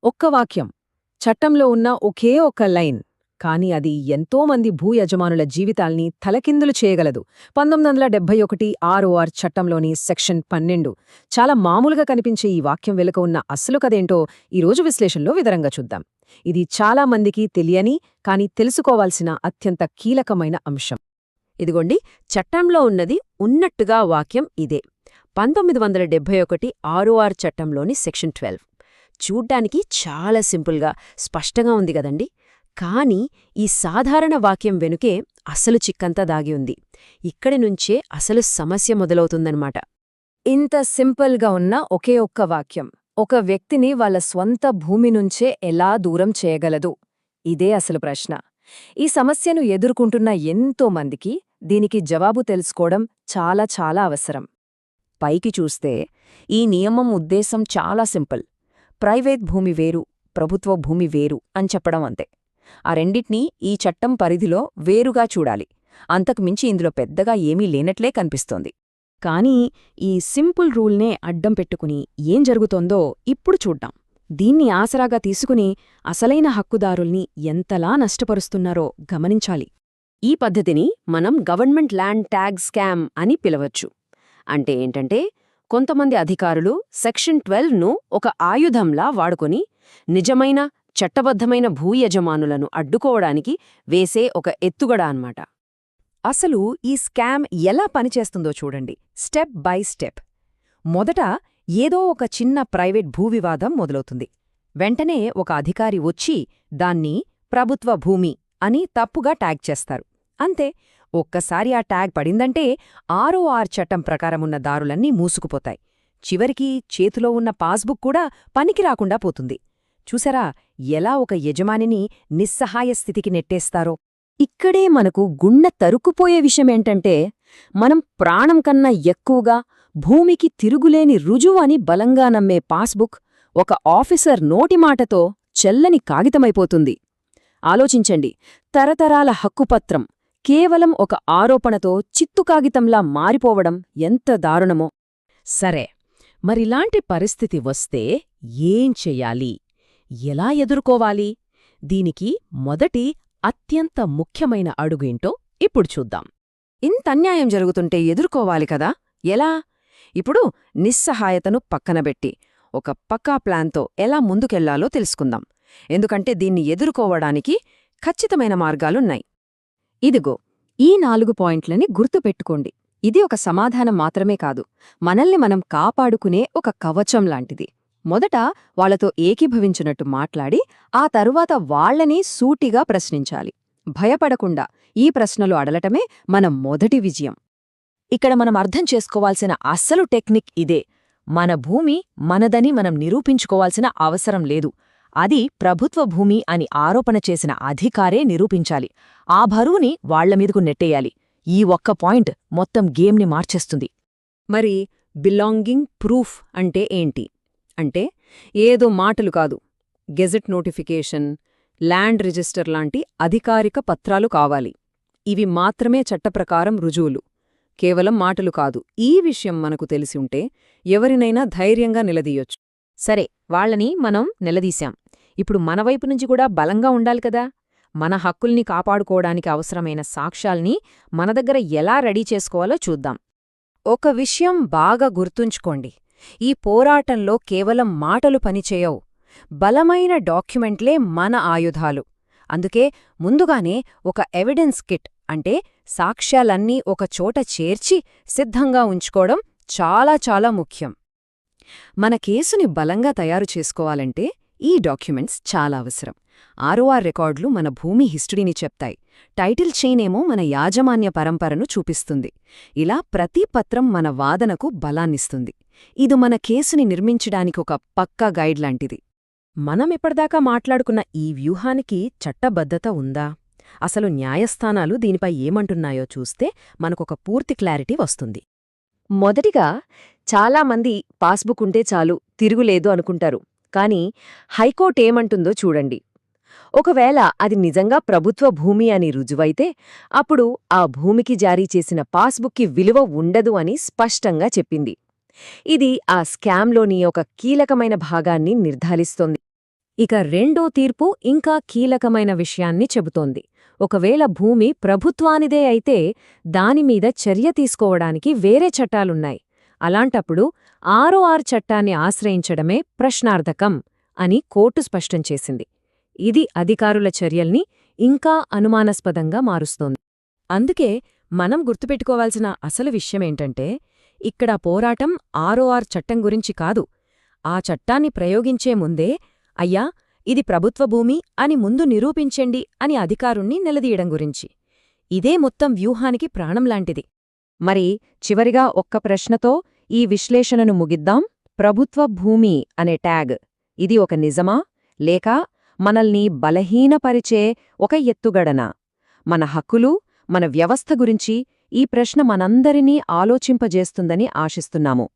ఒక్క వాక్యం, చట్టంలో ఉన్న ఒకే ఒక్క లైన్, కాని అది ఎంతోమంది భూయజమానుల జీవితాల్ని తలకిందులు చేయగలదు. 1971 ROR చట్టంలోని సెక్షన్ 12. చాలా మామూలుగా కనిపించే ఈ వాక్యం వెనుక ఉన్న అసలు కదేంటో ఈరోజు విశ్లేషణలో వివరంగా చూద్దాం. ఇది చాలా మందికి తెలియని, కాని తెలుసుకోవాల్సిన అత్యంత కీలకమైన అంశం. ఇదిగోండి, చట్టంలో ఉన్నది ఉన్నట్టుగా వాక్యం ఇదే. 1971 ROR చట్టంలోని సెక్షన్ 12. చూడ్డానికి చాలా సింపుల్గా, స్పష్టంగా ఉంది గదండి. కానీ ఈ సాధారణ వాక్యం వెనుకే అసలు చిక్కంతా దాగి ఉంది. ఇక్కడి నుంచే అసలు సమస్య మొదలవుతుందన్నమాట. ఇంత సింపుల్గా ఉన్న ఒకే ఒక్క వాక్యం ఒక వ్యక్తిని వాళ్ళ స్వంత భూమి నుంచే ఎలా దూరం చేయగలదు? ఇదే అసలు ప్రశ్న. ఈ సమస్యను ఎదుర్కొంటున్న ఎంతో మందికి దీనికి జవాబు తెలుసుకోవడం చాలా చాలా అవసరం. పైకి చూస్తే ఈ నియమం ఉద్దేశం చాలా సింపుల్. ప్రైవేట్ భూమి వేరు, ప్రభుత్వ భూమి వేరు అని చెప్పడం అంతే. ఆ రెండిటినీ ఈ చట్టం పరిధిలో వేరుగా చూడాలి. అంతకుమించి ఇందులో పెద్దగా ఏమీ లేనట్లే కనిపిస్తోంది. కానీ ఈ సింపుల్ రూల్నే అడ్డం పెట్టుకుని ఏం జరుగుతోందో ఇప్పుడు చూడ్డాం. దీన్ని ఆసరాగా తీసుకుని అసలైన హక్కుదారుల్ని ఎంతలా నష్టపరుస్తున్నారో గమనించాలి. ఈ పద్ధతిని మనం గవర్నమెంట్ ల్యాండ్ ట్యాగ్ స్కామ్ అని పిలవచ్చు. అంటే ఏంటంటే, కొంతమంది అధికారులు సెక్షన్ 12ను ఒక ఆయుధంలా వాడుకొని నిజమైన చట్టబద్ధమైన భూయజమానులను అడ్డుకోవడానికి వేసే ఒక ఎత్తుగడ అన్నమాట. అసలు ఈ స్కామ్ ఎలా పనిచేస్తుందో చూడండి, స్టెప్ బై స్టెప్. మొదట ఏదో ఒక చిన్న ప్రైవేట్ భూవివాదం మొదలవుతుంది. వెంటనే ఒక అధికారి వచ్చి దాన్ని ప్రభుత్వ భూమి అని తప్పుగా ట్యాగ్ చేస్తారు. అంతే, ఒక్కసారి ఆ ట్యాగ్ పడిందంటే ROR చట్టం ప్రకారమున్న దారులన్నీ మూసుకుపోతాయి. చివరికి చేతిలో ఉన్న పాస్బుక్ కూడా పనికి రాకుండా పోతుంది. చూసారా ఎలా ఒక యజమానిని నిస్సహాయ స్థితికి నెట్టేస్తారో? ఇక్కడే మనకు గుండె తరుక్కుపోయే విషయమేంటంటే, మనం ప్రాణం కన్నా ఎక్కువగా భూమికి తిరుగులేని రుజువు అని బలంగా నమ్మే పాస్బుక్ ఒక ఆఫీసర్ నోటిమాటతో చెల్లని కాగితమైపోతుంది. ఆలోచించండి, తరతరాల హక్కుపత్రం కేవలం ఒక ఆరోపణతో చిత్తుకాగితంలా మారిపోవడం ఎంత దారుణమో. సరే, మరిలాంటి పరిస్థితి వస్తే ఏం చెయ్యాలి? ఎలా ఎదుర్కోవాలి? దీనికి మొదటి అత్యంత ముఖ్యమైన అడుగేంటో ఇప్పుడు చూద్దాం. ఇంతన్యాయం జరుగుతుంటే ఎదుర్కోవాలి కదా, ఎలా? ఇప్పుడు నిస్సహాయతను పక్కనబెట్టి ఒక పక్కా ప్లాన్తో ఎలా ముందుకెళ్లాలో తెలుసుకుందాం. ఎందుకంటే దీన్ని ఎదుర్కోవడానికి ఖచ్చితమైన మార్గాలున్నాయి. ఇదిగో, ఈ 4 పాయింట్లని గుర్తుపెట్టుకోండి. ఇది ఒక సమాధానం మాత్రమే కాదు, మనల్ని మనం కాపాడుకునే ఒక కవచం లాంటిది. మొదట వాళ్లతో ఏకీభవించినట్టు మాట్లాడి ఆ తరువాత వాళ్లని సూటిగా ప్రశ్నించాలి. భయపడకుండా ఈ ప్రశ్నలు అడలటమే మన మొదటి విజయం. ఇక్కడ మనం అర్థం చేసుకోవాల్సిన అస్సలు టెక్నిక్ ఇదే. మన భూమి మనదని మనం నిరూపించుకోవాల్సిన అవసరం లేదు. అది ప్రభుత్వ భూమి అని ఆరోపణ చేసిన అధికారే నిరూపించాలి. ఆ బరువుని వాళ్లమీదకు నెట్టేయాలి. ఈ ఒక్క పాయింట్ మొత్తం గేమ్ని మార్చేస్తుంది. మరి బిలాంగింగ్ ప్రూఫ్ అంటే ఏంటి? అంటే ఏదో మాటలు కాదు, గెజెట్ నోటిఫికేషన్, ల్యాండ్ రిజిస్టర్ లాంటి అధికారిక పత్రాలు కావాలి. ఇవి మాత్రమే చట్టప్రకారం రుజువులు, కేవలం మాటలు కాదు. ఈ విషయం మనకు తెలిసి ఉంటే ఎవరినైనా ధైర్యంగా నిలదీయొచ్చు. సరే, వాళ్లని మనం నిలదీశాం. ఇప్పుడు మన వైపు నుంచి కూడా బలంగా ఉండాలి కదా. మన హక్కుల్ని కాపాడుకోవడానికి అవసరమైన సాక్ష్యాల్ని మన దగ్గర ఎలా రెడీ చేసుకోవాలో చూద్దాం. ఒక విషయం బాగా గుర్తుంచుకోండి, ఈ పోరాటంలో కేవలం మాటలు పనిచేయవు. బలమైన డాక్యుమెంట్లే మన ఆయుధాలు. అందుకే ముందుగానే ఒక ఎవిడెన్స్ కిట్, అంటే సాక్ష్యాలన్నీ ఒక చోట చేర్చి సిద్ధంగా ఉంచుకోవడం చాలా చాలా ముఖ్యం. మన కేసుని బలంగా తయారు చేసుకోవాలంటే ఈ డాక్యుమెంట్స్ చాలా అవసరం. ROR రికార్డులు మన భూమి హిస్టరీని చెప్తాయి. టైటిల్ చైన్ ఏమో మన యాజమాన్య పరంపరను చూపిస్తుంది. ఇలా ప్రతి పత్రం మన వాదనకు బలాన్నిస్తుంది. ఇది మన కేసుని నిర్మించడానికి ఒక పక్కా గైడ్ లాంటిది. మనం ఇప్పటిదాకా మాట్లాడుకున్న ఈ వ్యూహానికి చట్టబద్ధత ఉందా? అసలు న్యాయస్థానాలు దీనిపై ఏమంటున్నాయో చూస్తే మనకొక పూర్తి క్లారిటీ వస్తుంది. మొదటిగా, చాలామంది పాస్బుక్ ఉంటే చాలు, తిరుగులేదు అనుకుంటారు. కానీ హైకోర్టు ఏమంటుందో చూడండి. ఒకవేళ అది నిజంగా ప్రభుత్వ భూమి అని రుజువైతే అప్పుడు ఆ భూమికి జారీ చేసిన పాస్బుక్కి విలువ ఉండదు అని స్పష్టంగా చెప్పింది. ఇది ఆ స్కామ్లోని ఒక కీలకమైన భాగాన్ని నిర్ధారిస్తోంది. ఇక రెండో తీర్పు ఇంకా కీలకమైన విషయాన్ని చెబుతోంది. ఒకవేళ భూమి ప్రభుత్వానిదే అయితే దానిమీద చర్య తీసుకోవడానికి వేరే చట్టాలున్నాయి. అలాంటప్పుడు 6R చట్టాన్ని ఆశ్రయించడమే ప్రశ్నార్థకం అని కోర్టు స్పష్టం చేసింది. ఇది అధికారుల చర్యల్ని ఇంకా అనుమానాస్పదంగా మారుస్తోంది. అందుకే మనం గుర్తుపెట్టుకోవాల్సిన అసలు విషయమేంటంటే, ఇక్కడ పోరాటం 6R చట్టం గురించి కాదు. ఆ చట్టాన్ని ప్రయోగించే ముందే అయ్యా ఇది ప్రభుత్వ భూమి అని ముందు నిరూపించండి అని అధికారుణ్ణి నిలదీయడం గురించి. ఇదే మొత్తం వ్యూహానికి ప్రాణంలాంటిది. మరి చివరిగా ఒక్క ప్రశ్నతో ఈ విశ్లేషణను ముగిద్దాం. ప్రభుత్వ భూమి అనే ట్యాగ్ ఇది ఒక నిజమా, లేక మనల్ని బలహీనపరిచే ఒక ఎత్తుగడనా? మన హక్కులు, మన వ్యవస్థ గురించి ఈ ప్రశ్న మనందరినీ ఆలోచింపజేస్తుందని ఆశిస్తున్నాము.